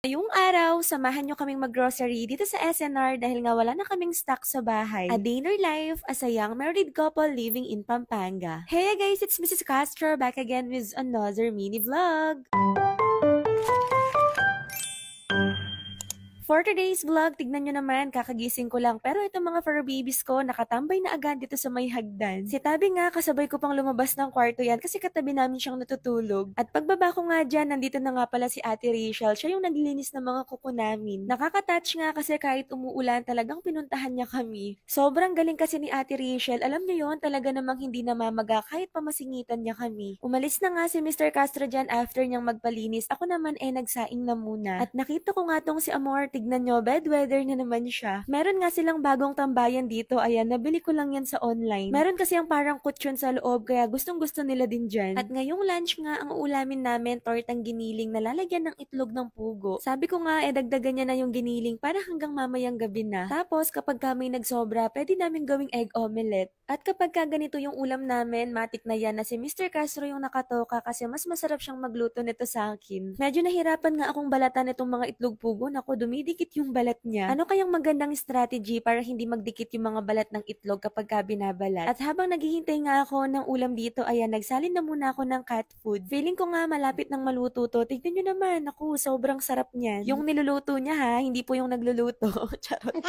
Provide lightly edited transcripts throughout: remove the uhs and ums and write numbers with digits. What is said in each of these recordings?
Ngayong araw, samahan nyo kaming mag-grocery dito sa SNR dahil nga wala na kaming stock sa bahay. A day in our life as a young married couple living in Pampanga. Hey guys, it's Mrs. Castro back again with another mini vlog. For today's vlog, tignan nyo naman, kakagising ko lang. Pero itong mga fur babies ko, nakatambay na agad dito sa may hagdan. Si Tabi nga, kasabay ko pang lumabas ng kwarto yan kasi katabi namin siyang natutulog. At pagbaba ko nga dyan, nandito na nga pala si Ate Rachel. Siya yung naglilinis ng mga kuko namin. Nakaka-touch nga kasi kahit umuulan, talagang pinuntahan niya kami. Sobrang galing kasi ni Ate Rachel. Alam niyo yon, talaga namang hindi namamaga kahit pamasingitan niya kami. Umalis na nga si Mr. Castro dyan after niyang magpalinis. Ako naman nagsaing na muna. At nakita ko nga tong si Amor, tignan nyo, bedweather na naman siya. Meron nga silang bagong tambayan dito. Ayan, nabili ko lang yan sa online. Meron kasi ang parang kutsyon sa loob, kaya gustong gusto nila din dyan. At ngayong lunch nga, ang ulamin namin, tortang giniling na lalagyan ng itlog ng pugo. Sabi ko nga, dagdagan niya na yung giniling para hanggang mamayang gabi na. Tapos, kapag kami nagsobra, pwede namin gawing egg omelette. At kapag ganito yung ulam namin, matik na yan na si Mr. Castro yung nakatoka kasi mas masarap siyang magluto nito sa akin. Medyo nahirapan nga akong balatan itong mga itlog pugo. Naku, dumidikit yung balat niya. Ano kayang magandang strategy para hindi magdikit yung mga balat ng itlog kapag binabalat? At habang naghihintay nga ako ng ulam dito, ayan, nagsalin na muna ako ng cat food. Feeling ko nga malapit ng maluto to. Tignan nyo naman, naku, sobrang sarap niyan. Yung niluluto niya ha, hindi po yung nagluluto. Charot.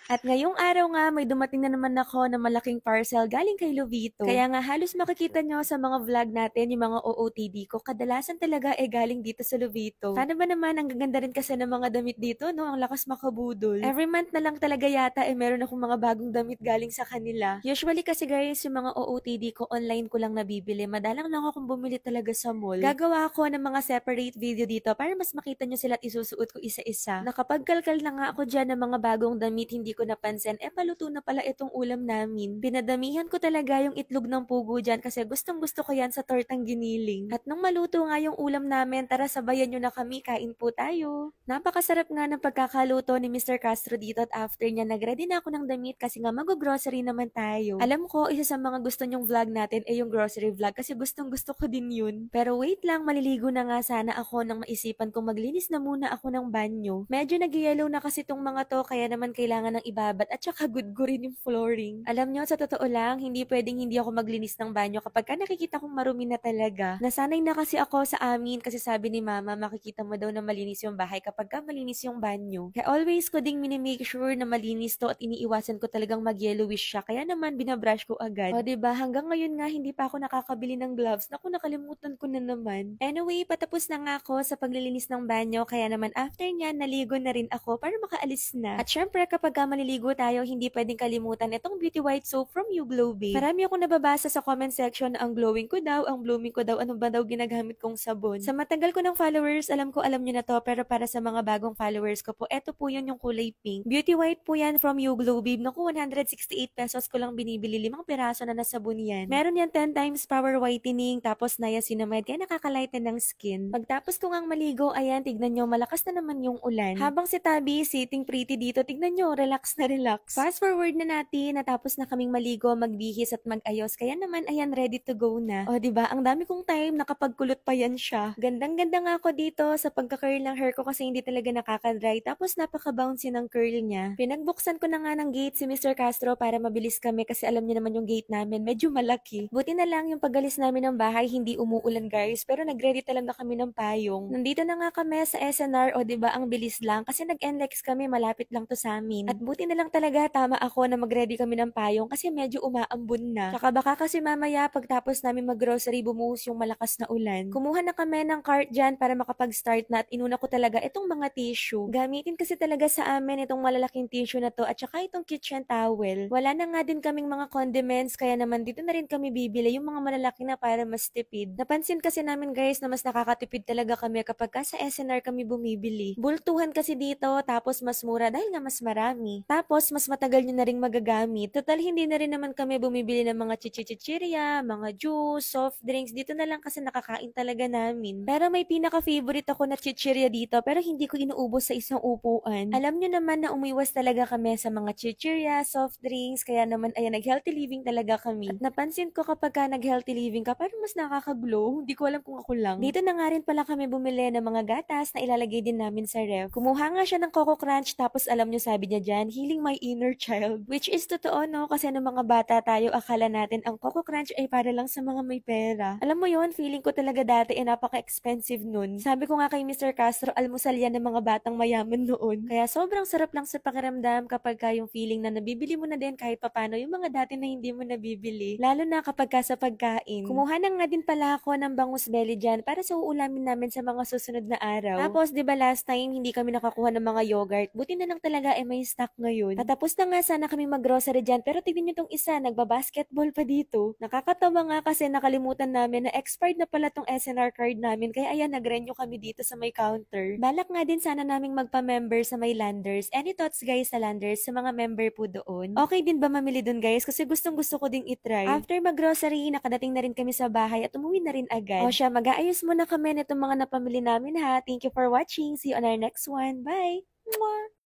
At ngayong araw nga, may dumating na naman ako na malaking parcel galing kay Lovito. Kaya nga halos makikita nyo sa mga vlog natin, yung mga OOTD ko, kadalasan talaga galing dito sa Lovito. Sana ba naman, ang gaganda rin kasi ng mga damit dito, no? Ang lakas makabudol. Every month na lang talaga yata, meron akong mga bagong damit galing sa kanila. Usually kasi guys, yung mga OOTD ko, online ko lang nabibili. Madalang lang akong bumili talaga sa mall. Gagawa ako ng mga separate video dito para mas makita nyo sila at isusuot ko isa-isa. Nakapagkalkal na nga ako dyan ng mga bagong damit, hindi ko napansin, paluto na pala itong ulam namin. Pinadamihan ko talaga yung itlog ng pugo dyan kasi gustong gusto ko yan sa tortang giniling. At nung maluto nga yung ulam namin, tara sabayan nyo na kami, kain po tayo. Napakasarap nga ng pagkakaluto ni Mr. Castro dito at after niya, nagready na ako ng damit kasi nga mag-grocery naman tayo. Alam ko, isa sa mga gusto nyong vlog natin yung grocery vlog kasi gustong gusto ko din yun. Pero wait lang, maliligo na nga sana ako nang maisipan kong maglinis na muna ako ng banyo. Medyo nag-yellow na kasi tong mga to kaya naman kailangan ng ibabat at saka gudgurin yung flooring. Alam nyo, sa totoo lang, hindi pwedeng hindi ako maglinis ng banyo kapag ka nakikita kong marumi na talaga. Nasanay na kasi ako sa amin kasi sabi ni mama, makikita mo daw na malinis yung bahay kapag ka malinis yung banyo. Kaya always ko ding minimake sure na malinis to at iniiwasan ko talagang mag-yellowish siya. Kaya naman binabrush ko agad. O diba, hanggang ngayon nga hindi pa ako nakakabili ng gloves. Naku, nakalimutan ko na naman. Anyway, patapos na nga ako sa paglilinis ng banyo kaya naman after niya, naligo na rin ako para makaalis na. At syempre, kapag ka maliligo tayo, hindi pwedeng kalimutan itong Beauty White Soap from You Glow Babe. Marami akong nababasa sa comment section na ang glowing ko daw, ang blooming ko daw, ano ba daw ginagamit kong sabon. Sa matagal ko ng followers, alam ko alam nyo na to, pero para sa mga bagong followers ko po, eto po yun yung kulay pink. Beauty White po yan from You Glow Babe. Naku, 168 pesos ko lang binibili, 5 piraso na nasabon yan. Meron yan 10 times power whitening, tapos niacinamide, kaya nakakalighten ng skin. Pagtapos ko ngang maligo, ayan, tignan nyo, malakas na naman yung ulan. Habang si Tabi sitting pretty dito, tignan nyo, relax na relax. Fast forward na natin, natapos na kaming maligo, magbihis at mag-ayos. Kaya naman, ayan, ready to go na. O, diba? Ang dami kong time, nakapagkulot pa yan siya. Gandang-ganda nga ako dito sa pagka-curl ng hair ko kasi hindi talaga nakaka-dry. Tapos, napaka-bouncy ng curl niya. Pinagbuksan ko na nga ng gate si Mr. Castro para mabilis kami kasi alam niyo naman yung gate namin, medyo malaki. Buti na lang yung pagalis namin ng bahay, hindi umuulan guys. Pero nag-ready talaga kami ng payong. Nandito na nga kami sa SNR, o diba, ang bilis lang kasi nag-NLEX kami, malapit lang to sa amin. At buti na lang talaga tama ako na mag-ready kami ng payong kasi medyo umaambon na. Tsaka baka kasi mamaya pagtapos namin mag-grocery bumuhos yung malakas na ulan. Kumuha na kami ng cart dyan para makapag-start na at inuna ko talaga itong mga tissue. Gamitin kasi talaga sa amin itong malalaking tissue na to at saka itong kitchen towel. Wala na nga din kaming mga condiments kaya naman dito na rin kami bibili yung mga malalaki na para mas tipid. Napansin kasi namin guys na mas nakakatipid talaga kami kapag ka sa SNR kami bumibili. Bultuhan kasi dito tapos mas mura dahil nga mas marami. Tapos, mas matagal nyo na ring magagamit. Total, hindi na rin naman kami bumibili ng mga chichichichirya, mga juice, soft drinks. Dito na lang kasi nakakain talaga namin. Pero may pinaka-favorite ako na chichirya dito, pero hindi ko inuubos sa isang upuan. Alam nyo naman na umiwas talaga kami sa mga chichirya, soft drinks, kaya naman ayan, nag-healthy living talaga kami. At napansin ko kapag ka nag-healthy living ka, parang mas nakaka-glow. Hindi ko alam kung ako lang. Dito na nga rin pala kami bumili ng mga gatas na ilalagay din namin sa ref. Kumuha nga siya ng Coco Crunch, tapos alam nyo sabi niya dyan, healing my inner child. Which is totoo no, kasi nung mga bata tayo, akala natin ang Coco Crunch ay para lang sa mga may pera. Alam mo yon, feeling ko talaga dati ay napaka-expensive nun. Sabi ko nga kay Mr. Castro, almusal yan ng mga batang mayaman noon. Kaya sobrang sarap lang sa pakiramdam kapag ka yung feeling na nabibili mo na din kahit papano yung mga dati na hindi mo nabibili. Lalo na kapag ka sa pagkain. Kumuha na nga din pala ako ng bangus belly dyan para sa uulamin namin sa mga susunod na araw. Tapos, di ba last time hindi kami nakakuha ng mga yogurt? Buti na lang talaga may stock ngayon. Patapos na nga sana kami mag-grocery dyan, pero tignan nyo tong isa, nagbabasketball pa dito. Nakakatawa nga kasi nakalimutan namin na expired na pala tong SNR card namin, kaya ayan, nag-renew kami dito sa may counter. Balak nga din sana naming magpa-member sa may Landers. Any thoughts guys sa Landers, sa mga member po doon? Okay din ba mamili doon guys? Kasi gustong gusto ko ding itry. After mag-grocery, nakadating na rin kami sa bahay at umuwi na rin agad. O siya, mag-aayos muna kami nitong mga napamili namin ha. Thank you for watching. See you on our next one. Bye! Mwah!